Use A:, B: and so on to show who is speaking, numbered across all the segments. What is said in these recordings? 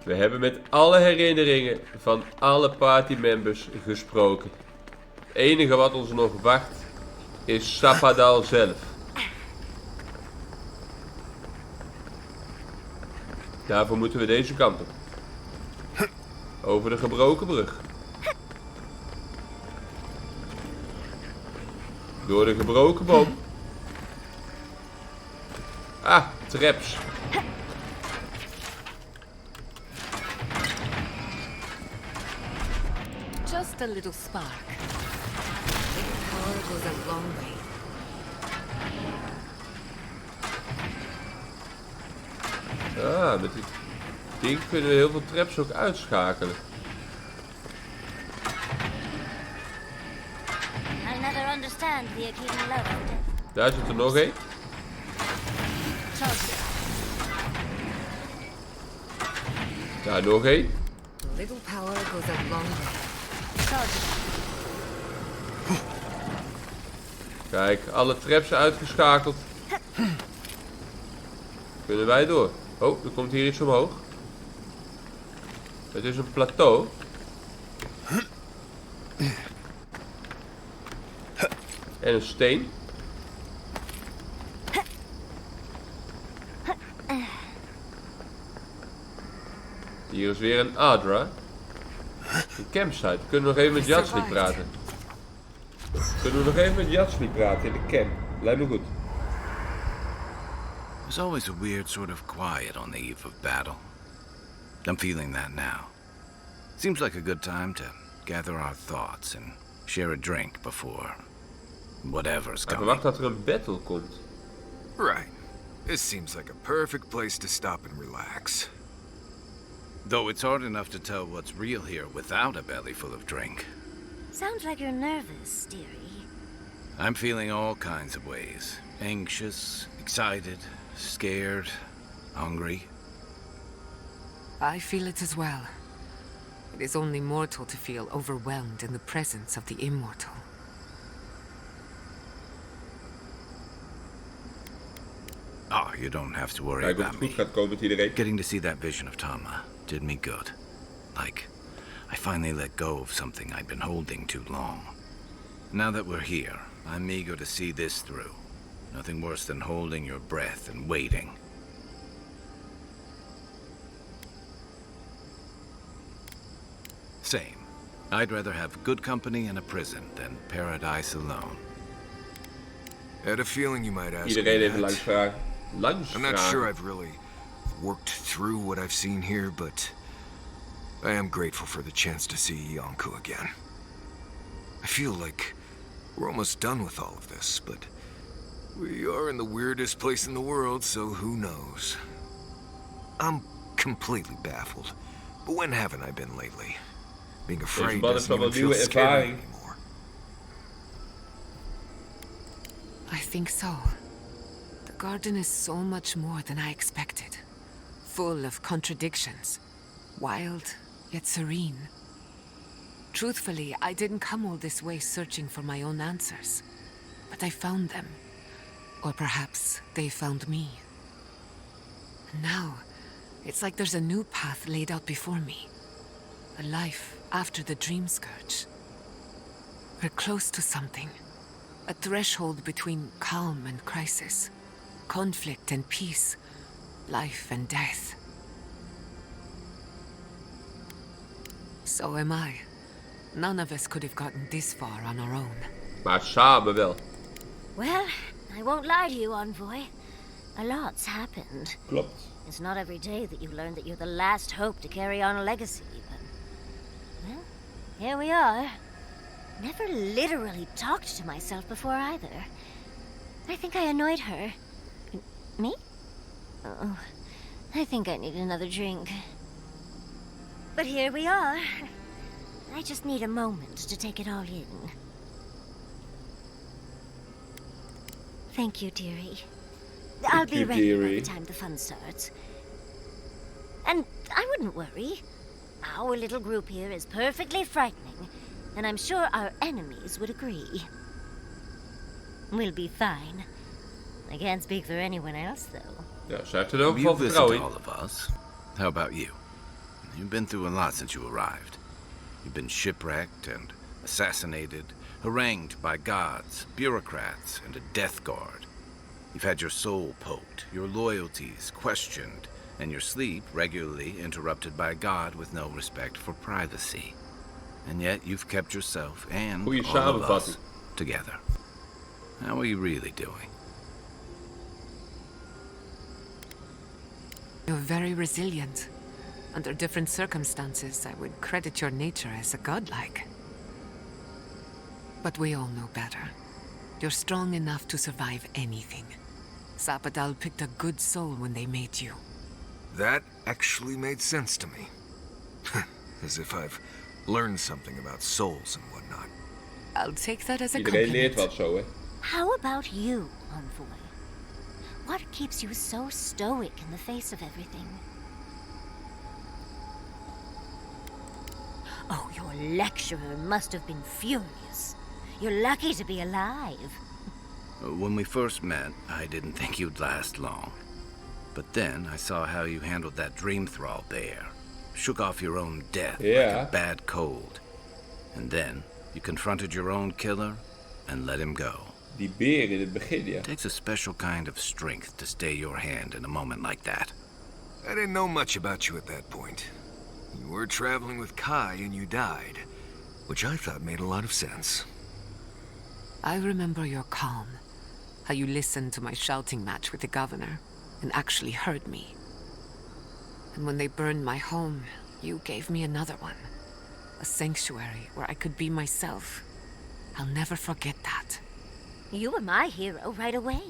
A: We hebben met alle herinneringen van alle partymembers gesproken. Het enige wat ons nog wacht is Sapadal zelf. Daarvoor moeten we deze kant op. Over de gebroken brug. Door de gebroken boom. Ah, traps.
B: Just a little spark. This power goes a long way.
A: Ah, met dit ding kunnen we heel veel traps ook uitschakelen.
C: I'll never understand the Achilles love of death.
A: Daar zit er nog één. Daar nog één.
B: Little power goes a long way.
A: Kijk, alle traps uitgeschakeld. Kunnen wij door. Oh, er komt hier iets omhoog. Het is een plateau. En een steen. Hier is weer een Adra. Een campsite. We kunnen nog even met Jatsli praten. Kunnen we nog even met Jatsli praten in de camp. Lijkt me goed.
D: There's always a weird sort of quiet on the eve of battle. I'm feeling that now. Seems like a good time to gather our thoughts and share a drink before whatever's
A: Hij
D: coming.
A: verwacht dat er een battle komt.
E: Right. This seems like a perfect place to stop and relax.
D: Though it's hard enough to tell what's real here without a belly full of drink.
C: Sounds like you're nervous, dearie.
D: I'm feeling all kinds of ways. Anxious, excited, scared, hungry.
B: I feel it as well. It is only mortal to feel overwhelmed in the presence of the immortal.
D: Oh, you don't have to worry
A: Kijk of het
D: about me.
A: goed gaat komen met iedereen.
D: Getting to see that vision of Tama did me good. Like, I finally let go of something I'd been holding too long. Now that we're here, I'm eager to see this through. Nothing worse than holding your breath and waiting. Same. I'd rather have good company in a prison than paradise alone.
E: I had a feeling you might ask
A: Iedereen
E: me
A: even langs
E: that.
A: vragen. Langs
E: I'm not sure
A: vragen.
E: I've really worked through what I've seen here, but I am grateful for the chance to see Yonko again. I feel like we're almost done with all of this, but we are in the weirdest place in the world, so who knows? I'm completely baffled. But when haven't I been lately? Being afraid
A: man heeft
E: doesn't
A: wel
E: even
A: een nieuwe
E: feel scary
A: ervaring.
E: anymore.
B: I think so. The garden is so much more than I expected. Full of contradictions. Wild, yet serene. Truthfully, I didn't come all this way searching for my own answers. But I found them. Or perhaps they found me. And now, it's like there's a new path laid out before me. A life after the dream scourge. We're close to something. A threshold between calm and crisis. Conflict and peace. Life and death. So am I. None of us could have gotten this far on our own.
A: Maar samen wel.
C: Well, I won't lie to you, Envoy. A lot's happened.
A: Klopt.
C: It's not every day that you learn that you're the last hope to carry on a legacy, but... Well, here we are. Never literally talked to myself before either. I think I annoyed her. Me? Oh, I think I need another drink. But here we are. I just need a moment to take it all in. Thank you, dearie. I'll be ready by the time the fun starts. And I wouldn't worry. Our little group here is perfectly frightening, and I'm sure our enemies would agree. We'll be fine. I can't speak for anyone else, though.
A: Ja, zij heeft er ook
D: You've
A: van
D: listened
A: vertrouwen
D: to
A: in.
D: all of us. How about you? You've been through a lot since you arrived. You've been shipwrecked and assassinated, harangued by gods, bureaucrats, and a death guard. You've had your soul poked, your loyalties questioned, and your sleep regularly interrupted by a god with no respect for privacy. And yet you've kept yourself and
A: Goeie
D: all of us
A: samenvatting.
D: together. How are you really doing?
B: You're very resilient. Under different circumstances, I would credit your nature as a godlike. But we all know better. You're strong enough to survive anything. Sapadal picked a good soul when they made you.
E: That actually made sense to me. As if I've learned something about souls and whatnot.
B: I'll take that as a
A: Iedereen leert
B: compliment.
A: wat zo, hè.
C: How about you, Envoy? What keeps you so stoic in the face of everything? Oh, your lecturer must have been furious. You're lucky to be alive.
D: When we first met, I didn't think you'd last long. But then I saw how you handled that dream thrall bear. Shook off your own death like
A: Yeah.
D: a bad cold. And then you confronted your own killer and let him go.
A: Die beer in het begin, ja.
D: It takes a special kind of strength to stay your hand in a moment like that.
E: I didn't know much about you at that point. You were traveling with Kai and you died, which I thought made a lot of sense.
B: I remember your calm. How you listened to my shouting match with the governor and actually heard me. And when they burned my home, you gave me another one. A sanctuary where I could be myself. I'll never forget that.
C: You were my hero right away.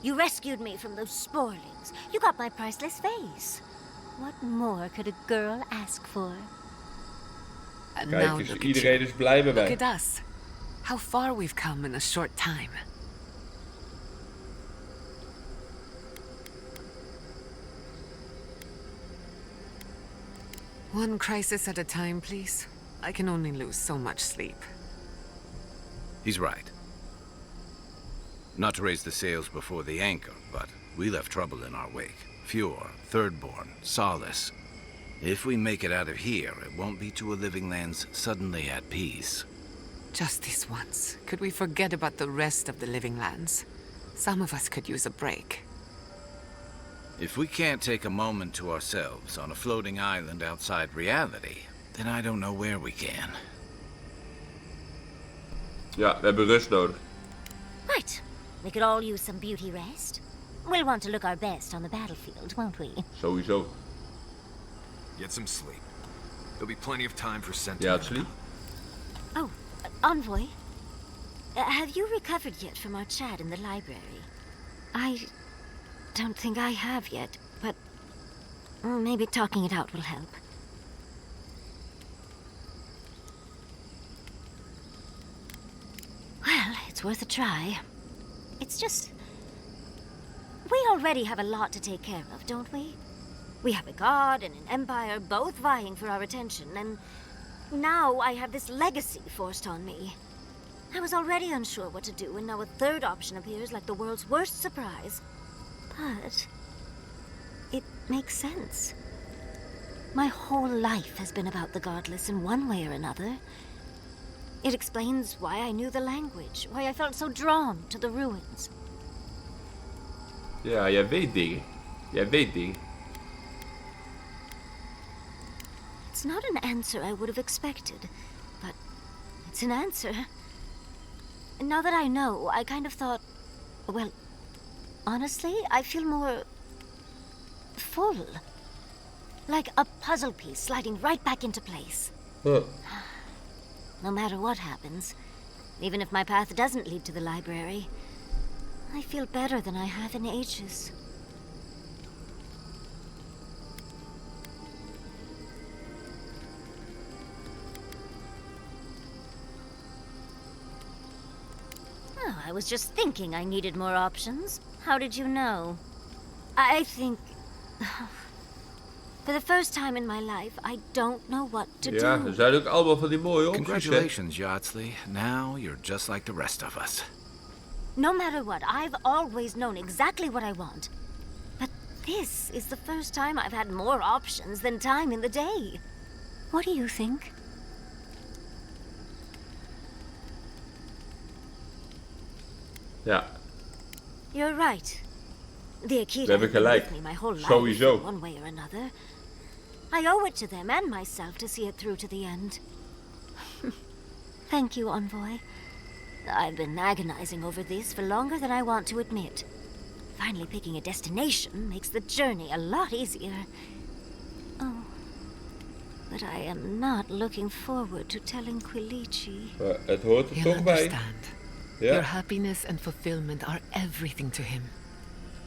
C: You rescued me from those sporlings. You got my priceless face. What more could a girl ask for?
B: And
A: Kijk
B: now
A: eens,
B: look at
A: iedereen
B: you.
A: is blij met
B: Look
A: mij.
B: at us. How far we've come in a short time. One crisis at a time, please. I can only lose so much sleep.
D: He's right. Not to raise the sails before the anchor, but we left trouble in our wake. Fjord, Thirdborn, Solace. If we make it out of here, it won't be to a living lands suddenly at peace.
B: Just this once. Could we forget about the rest of the living lands? Some of us could use a break.
D: If we can't take a moment to ourselves on a floating island outside reality, then I don't know where we can.
A: Ja, we hebben rust nodig.
C: Right. We could all use some beauty rest. We'll want to look our best on the battlefield, won't we?
A: Sowieso.
E: Get some sleep. There'll be plenty of time for
A: Ja,
E: sentiment.
A: het sleep.
C: Oh, Envoy. Have you recovered yet from our chat in the library? I don't think I have yet, but maybe talking it out will help. Well, it's worth a try. It's just... we already have a lot to take care of, don't we? We have a god and an empire both vying for our attention, and now I have this legacy forced on me. I was already unsure what to do, and now a third option appears like the world's worst surprise. But it makes sense. My whole life has been about the godless in one way or another. It explains why I knew the language, why I felt so drawn to the ruins.
A: Ja, jij weet dingen. Jij weet dingen.
C: It's not an answer I would have expected, but it's an answer. And now that I know, I kind of thought, well, honestly, I feel more full. Like a puzzle piece sliding right back into place.
A: Huh.
C: No matter what happens, even if my path doesn't lead to the library, I feel better than I have in ages. Oh, I was just thinking I needed more options. How did you know? I think... for the first time in my life, I don't know what to
A: Ja,
C: do.
A: er zijn ook allemaal van die mooie opties, hè.
D: Congratulations, Yardsley. Now you're just like the rest of us.
C: No matter what, I've always known exactly what I want. But This is the first time I've had more options than time in the day. What do you think?
A: Ja,
C: You're right. The
A: we
C: Akira
A: hebben
C: have been
A: gelijk.
C: with me my whole life,
A: Sowieso.
C: one way or another. I owe it to them and myself to see it through to the end. Thank you, Envoy. I've been agonizing over this for longer than I want to admit. Finally picking a destination makes the journey a lot easier. Oh, but I am not looking forward to telling Quilici.
A: Maar het hoort er
B: He'll
A: toch bij.
B: understand.
A: Ja.
B: Your happiness and fulfillment are everything to him.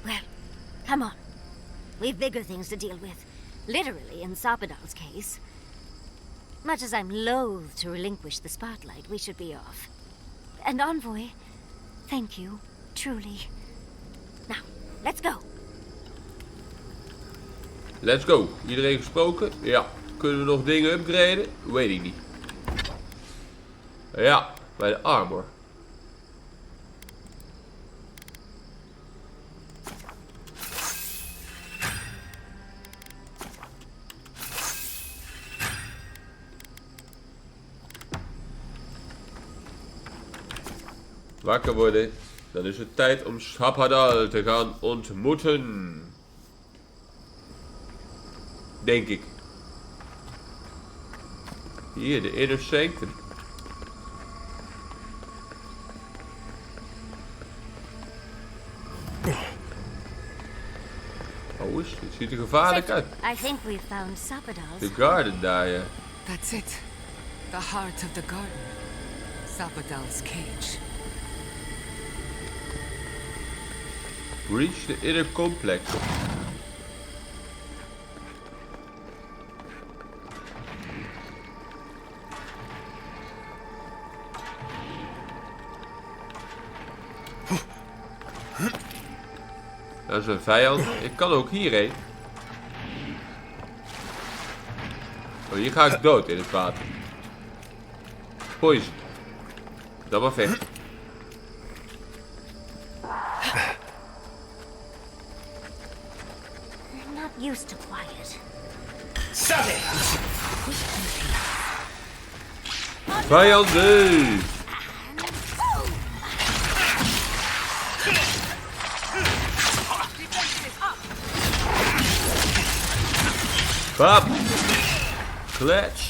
C: Well, come on. We've bigger things to deal with. Literally, in Sapadal's case. Much as I'm loath to relinquish the spotlight, we should be off. And Envoy, thank you, truly. Now, let's go.
A: Let's go. Iedereen gesproken? Ja. Kunnen we nog dingen upgraden? Weet ik niet. Ja, bij de armor. Wakker worden. Dan is het tijd om Sapadal te gaan ontmoeten. Denk ik. Hier, de Inner Sanctum. Oh, dit ziet er gevaarlijk uit.
C: I think we've found Sapadal's.
A: De garden daar, ja.
B: That's it. The heart of the garden. Sapadal's cage.
A: Reach the inner complex. Dat is een vijand. Ik kan ook hierheen. Oh, hier ga ik dood in het water. Poison. Dan maar vechten.
C: I'm not used to quiet.
A: Vijanden! Bap! Klets!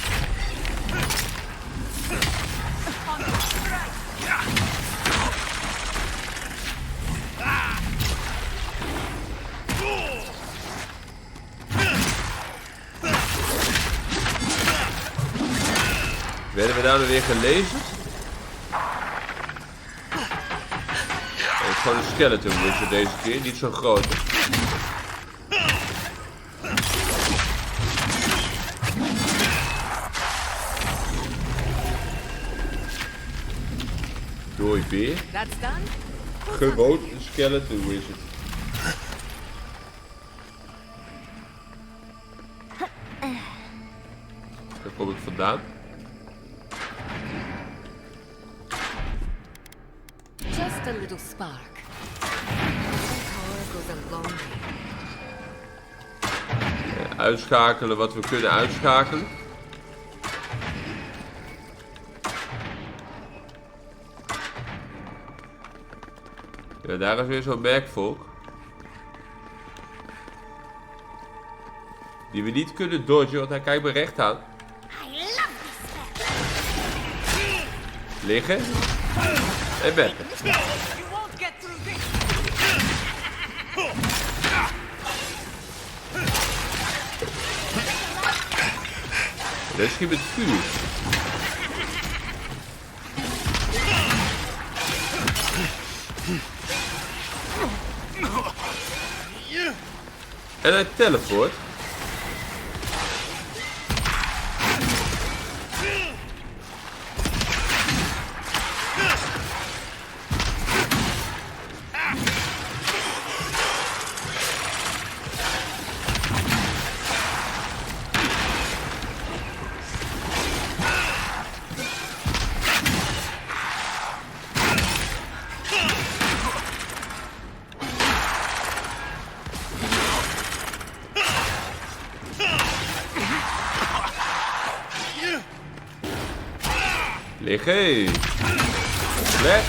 A: Werden we daar nou weer gelezen? Het is gewoon een skeleton wizard deze keer, niet zo'n grote. Doei weer.
B: That's done?
A: Gewoon een skeleton wizard. Daar kom ik vandaan.
B: Just a little spark. Power goes a long way.
A: Uitschakelen wat we kunnen uitschakelen. Ja, daar is weer zo'n merkvolk. Die we niet kunnen dodgen, want hij kijkt me recht aan.
C: I love this spell.
A: Liggen. En betten.
B: You won't get through this.
A: Dat is geen met vuur. En hij teleport. Liggen. Flash.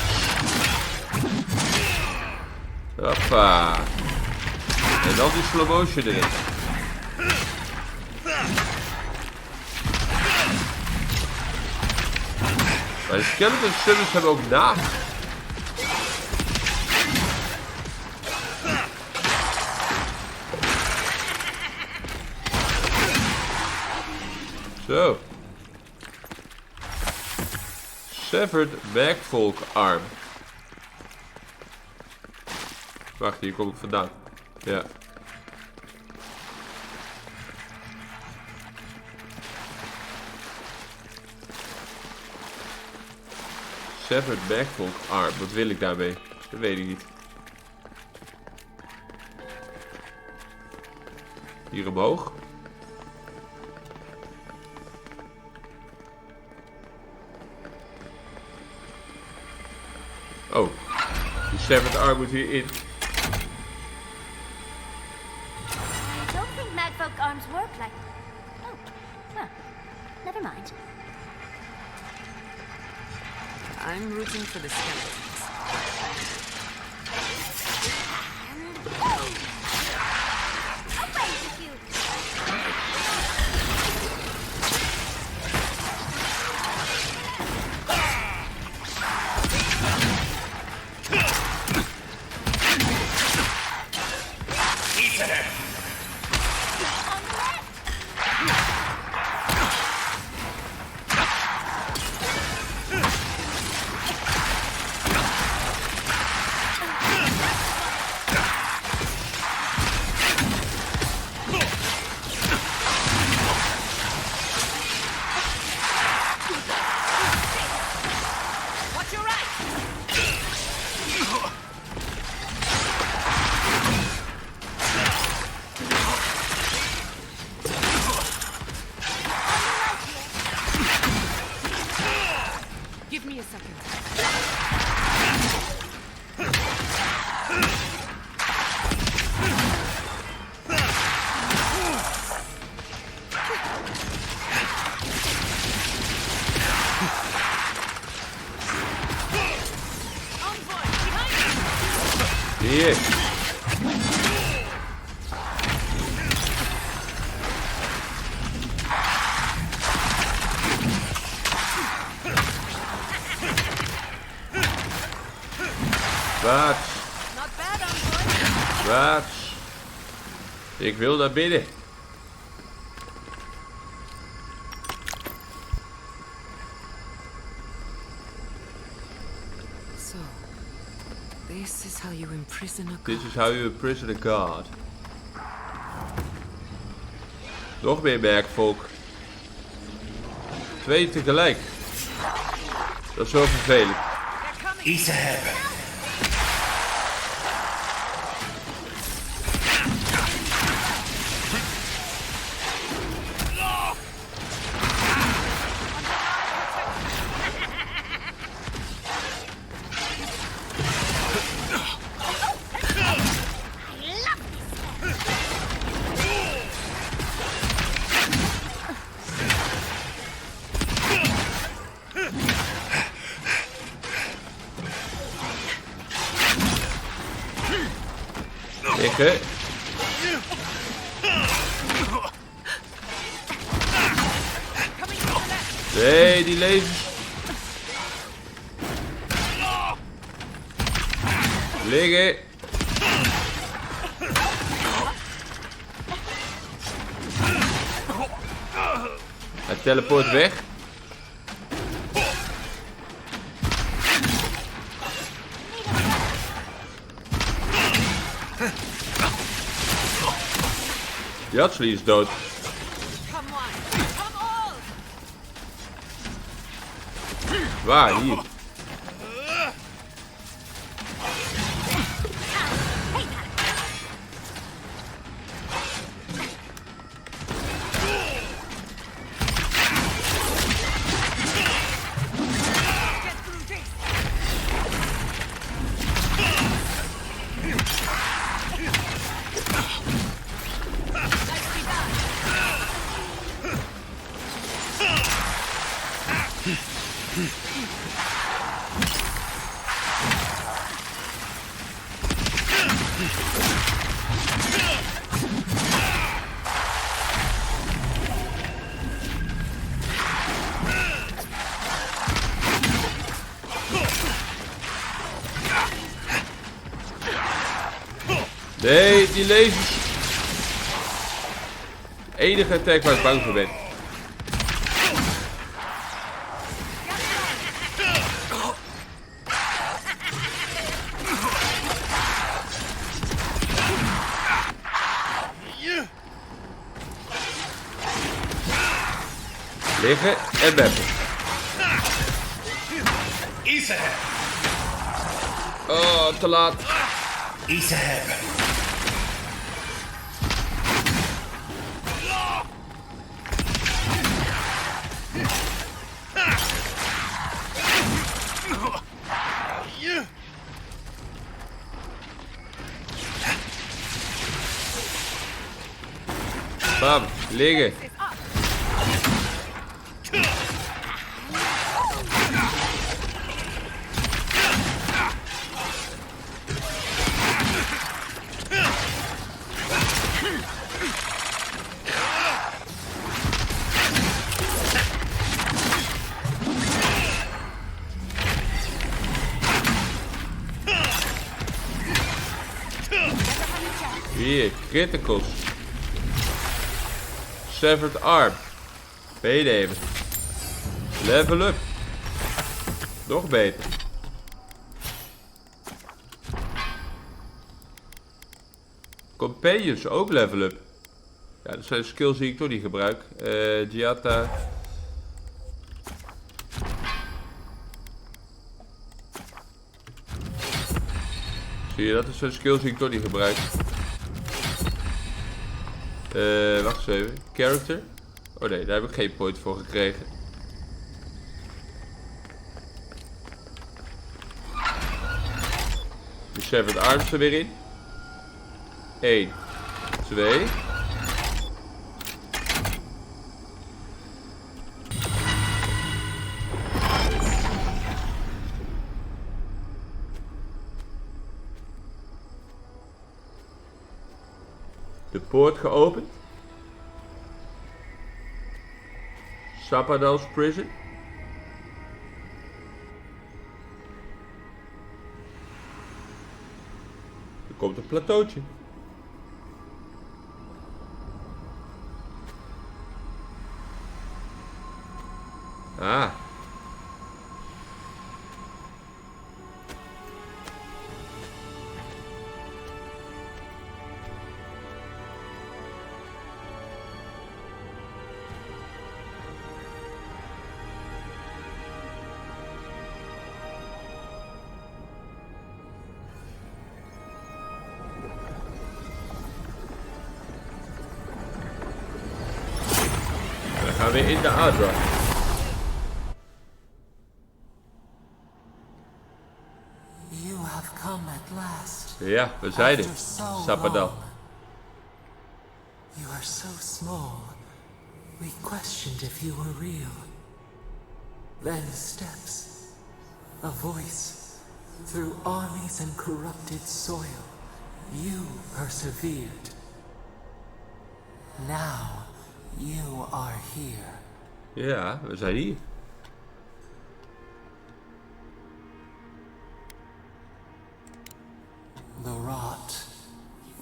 A: Hoppa. En dan die slow motion erin. Maar de skeleton summons hebben ook naast. Zo. Severed backfolk arm. Wacht, hier kom ik vandaan. Ja. Severed backfolk arm. Wat wil ik daarmee? Dat weet ik niet. Hier omhoog. Oh, die severed arm moet hierin.
C: I don't think madfolk arms work like... Oh, well, never mind.
B: I'm rooting for the skeletons.
C: Away with you!
B: Give me a second.
A: Hier. Wat? Wat? Ik wil naar binnen.
B: So, this is how you imprison a god.
A: This is how you imprison a god. Nog meer merkvolk. 2 tegelijk. Dat is wel vervelend.
F: Iets te hebben.
A: Liggen. Nee, die leven. Liggen. Hij teleport weg. Jatsley is dood. Waar? Hier. Nee, die lasers. Enige attack waar ik bang voor ben. Liggen en beppen.
F: Ease ahead.
A: Oh, te laat.
F: Ease ahead.
A: Bam, liggen. Hier, criticals. Severed arm. Been even. Level up. Nog beter. Companions ook level up. Ja, dat zijn skills die ik toch niet gebruik. Giatta. Zie je, dat zijn skills die ik toch niet gebruik. Wacht eens even. Character. Oh nee, daar heb ik geen point voor gekregen. De Severed Arms er weer in. 1, 2. De poort geopend. Sapadal's prison. Er komt een plateautje. Ah. Dan gaan we in de Adra. Ja, we zijn er. Sapadal.
G: You are so small. We questioned if you were real. Then steps. A voice. Through armies and corrupted soil. You persevered. Now, you are here.
A: Ja, we zijn hier.
G: The rot.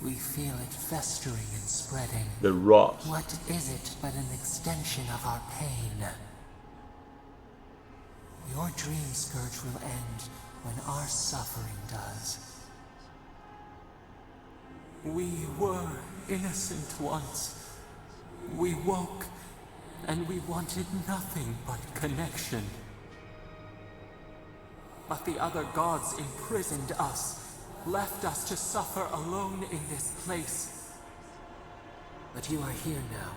G: We feel it festering and spreading.
A: The rot.
G: What is it but an extension of our pain? Your dream scourge will end when our suffering does. We were innocent once. We woke, and we wanted nothing but connection. But the other gods imprisoned us, left us to suffer alone in this place. But you are here now.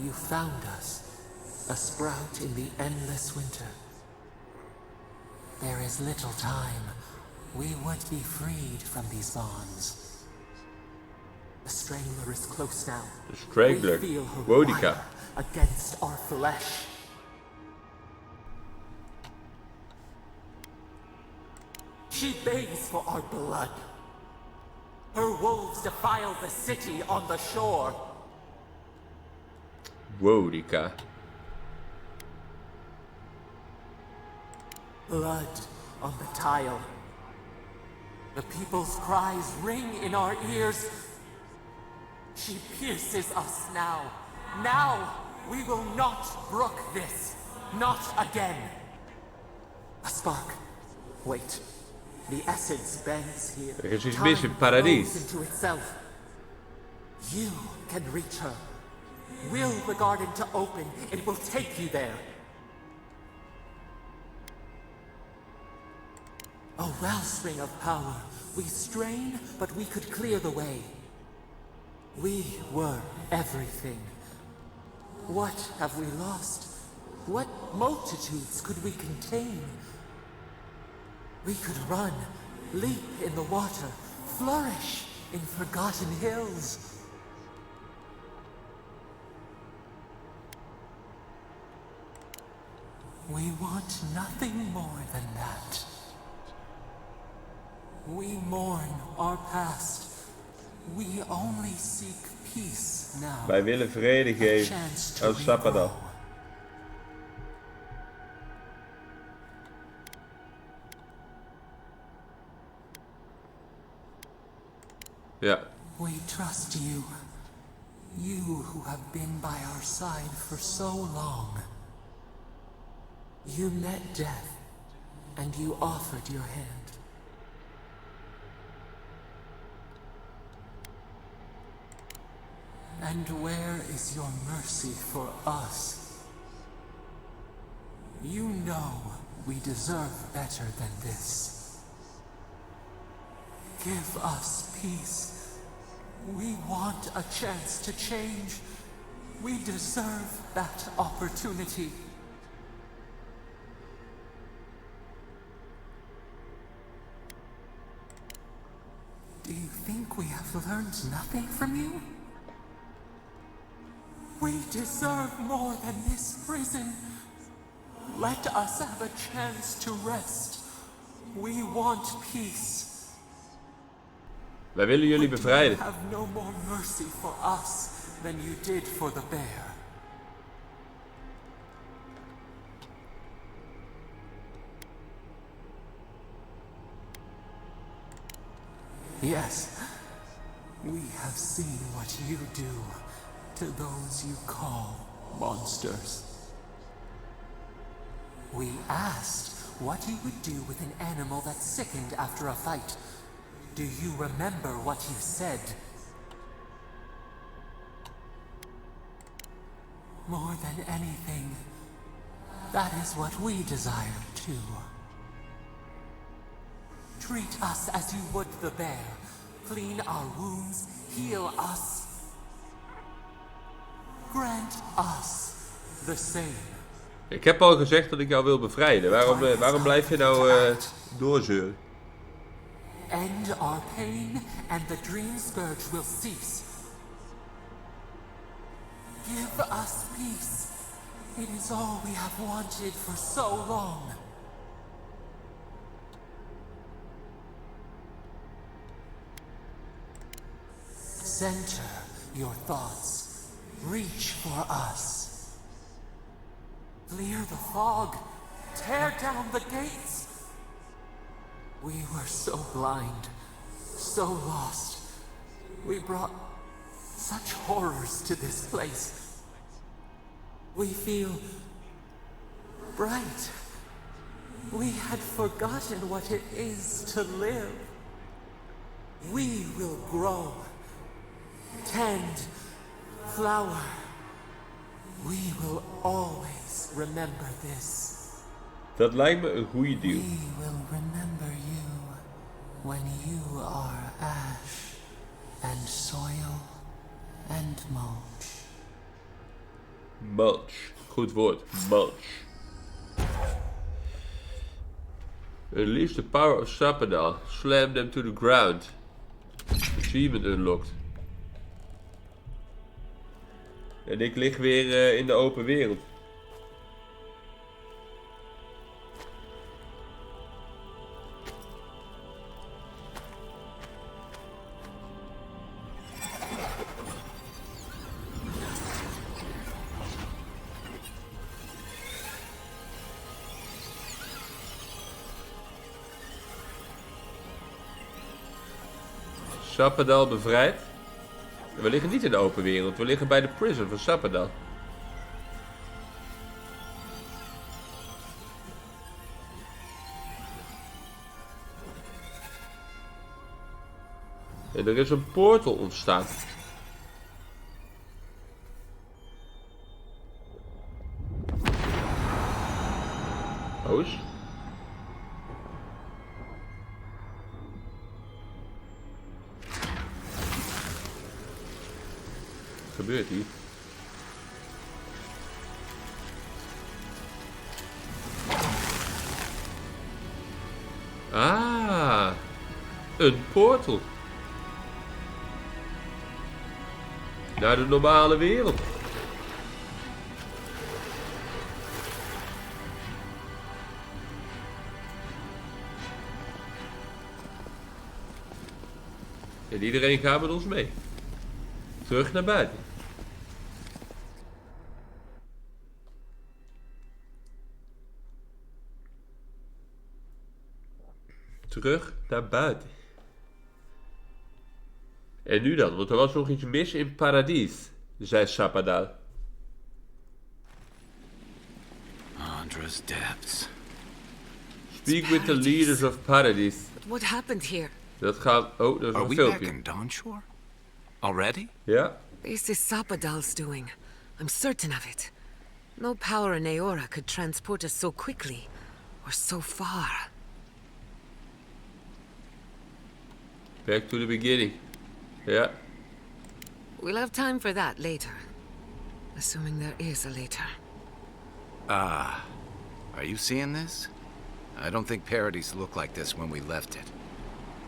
G: You found us, a sprout in the endless winter. There is little time. We would be freed from these bonds. The strangler is close now.
A: The strangler.
G: We feel her
A: Wodica.
G: fire against our flesh. She begs for our blood. Her wolves defile the city on the shore.
A: Wodica.
G: Blood on the tile. The people's cries ring in our ears. She pierces us now. Now we will not brook this. Not again. A spark. Wait. The essence bends here.
A: Er is iets mis in het paradies.
G: Into itself. You can reach her. Will the garden to open. It will take you there. A wellspring of power. We strain, but we could clear the way. We were everything. What have we lost? What multitudes could we contain? We could run, leap in the water, flourish in forgotten hills. We want nothing more than that. We mourn our past. We only seek peace now.
A: Wij willen vrede geven aan Sapadal. Ja.
G: We trust you. You who have been by our side for so long. You met death, and you offered your hand. And where is your mercy for us? You know we deserve better than this. Give us peace. We want a chance to change. We deserve that opportunity. Do you think we have learned nothing from you? We deserve more than this prison. Let us have a chance to rest. We want peace.
A: Wij willen jullie bevrijden.
G: You have no more mercy for us than you did for the bear. Yes, we have seen what you do to those you call monsters. We asked what you would do with an animal that sickened after a fight. Do you remember what you said? More than anything, that is what we desire too. Treat us as you would the bear. Clean our wounds, heal us. Grant us the same.
A: Ik heb al gezegd dat ik jou wil bevrijden. Waarom blijf je nou doorzeuren?
G: End our pain and the dream scourge will cease. Give us peace. It is all we have wanted for so long. Center your thoughts. Reach for us. Clear the fog. Tear down the gates. We were so blind, so lost. We brought such horrors to this place. We feel bright. We had forgotten what it is to live. We will grow, tend, flower. We will always remember this.
A: Dat lijkt me een goede deal.
G: We will remember you when you are ash and soil and mulch.
A: Mulch. Goed woord. Mulch. Unleash the power of Sapadal. Slam them to the ground. Achievement unlocked. En ik lig weer in de open wereld. Sapadal bevrijd. En we liggen niet in de open wereld. We liggen bij de prison van Sapadal. En er is een portal ontstaan. Oos. Wat gebeurt hier? Ah, een portal. Naar de normale wereld. En iedereen gaat met ons mee. Terug naar buiten. Terug naar buiten. En nu dan, want er was nog iets mis in Paradis, zei Sapadal.
D: Andra's depths.
A: Speak with the leaders of Paradis.
B: But what happened here?
A: Dat gaat... Oh, dat is
D: Are
A: een
D: we back
A: filmpje.
D: in Dawnshore? Already?
A: Ja.
B: This is Sapadal's doing. I'm certain of it. No power in Aora could transport us so quickly, or so far.
A: Back to the beginning. Ja.
B: We'll have time for that later. Assuming there is a later.
D: Are you seeing this? I don't think Paradis looked like this when we left it.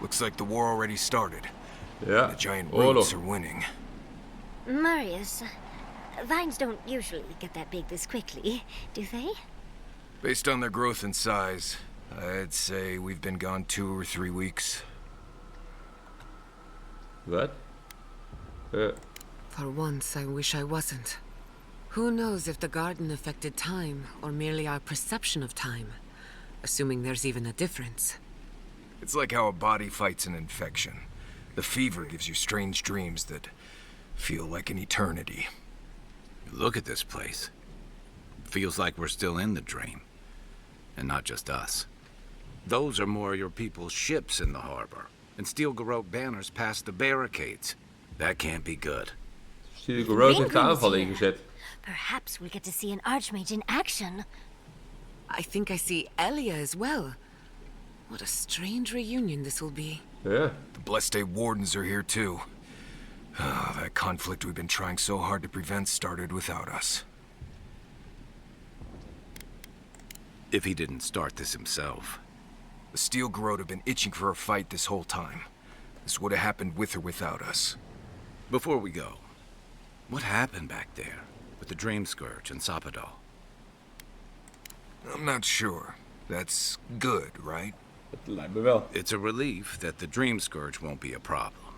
E: Looks like the war already started.
A: Ja.
E: The giant
A: Oorlog.
E: roots are winning.
C: Marius, vines don't usually get that big this quickly, do they?
E: Based on their growth and size, I'd say we've been gone 2 or 3 weeks.
A: Wat?
B: For once, I wish I wasn't. Who knows if the garden affected time, or merely our perception of time? Assuming there's even a difference.
E: It's like how a body fights an infection. The fever gives you strange dreams that feel like an eternity.
D: Look at this place. Feels like we're still in the dream. And not just us. Those are more your people's ships in the harbor. And steel garrote banners past the barricades. That can't be good.
A: Steel Garrote heeft de aanval ingezet.
C: Perhaps we'll get to see an archmage in action.
B: I think I see Elia as well. What a strange reunion this will be.
A: Ja.
E: The Blessed Day Wardens are here too. That conflict we've been trying so hard to prevent started without us.
D: If he didn't start this himself.
E: The Steel Garrote have been itching for a fight this whole time. This would have happened with or without us.
D: Before we go, what happened back there with the Dream Scourge and Sapadal?
E: I'm not sure. That's good, right?
A: Dat lijkt me wel.
D: It's a relief that the Dream Scourge won't be a problem.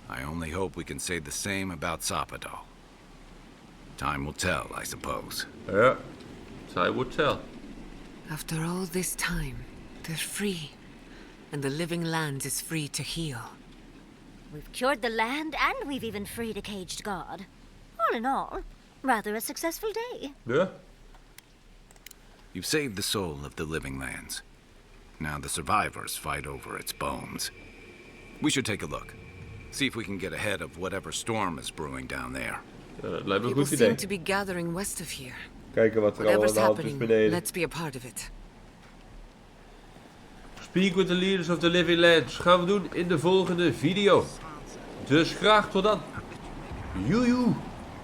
D: I only hope we can say the same about Sapadal. Time will tell, I suppose.
A: Ja. Time will tell.
B: After all this time, they're free. And the living land is free to heal.
C: We've cured the land, and we've even freed a caged god. All in all, rather a successful day.
A: Ja.
D: You've saved the soul of the living lands. Now the survivors fight over its bones. We should take a look. See if we can get ahead of whatever storm is brewing down there.
A: Ja, dat lijkt me een
B: People
A: goed idee.
B: seem to be gathering west of here.
A: Kijken wat er allemaal aan
B: Whatever's
A: de hand is
B: happening,
A: beneden.
B: let's be a part of it.
A: Speak with the leaders of the living lands. Gaan we doen in de volgende video. Dus graag tot dan. Joejoe.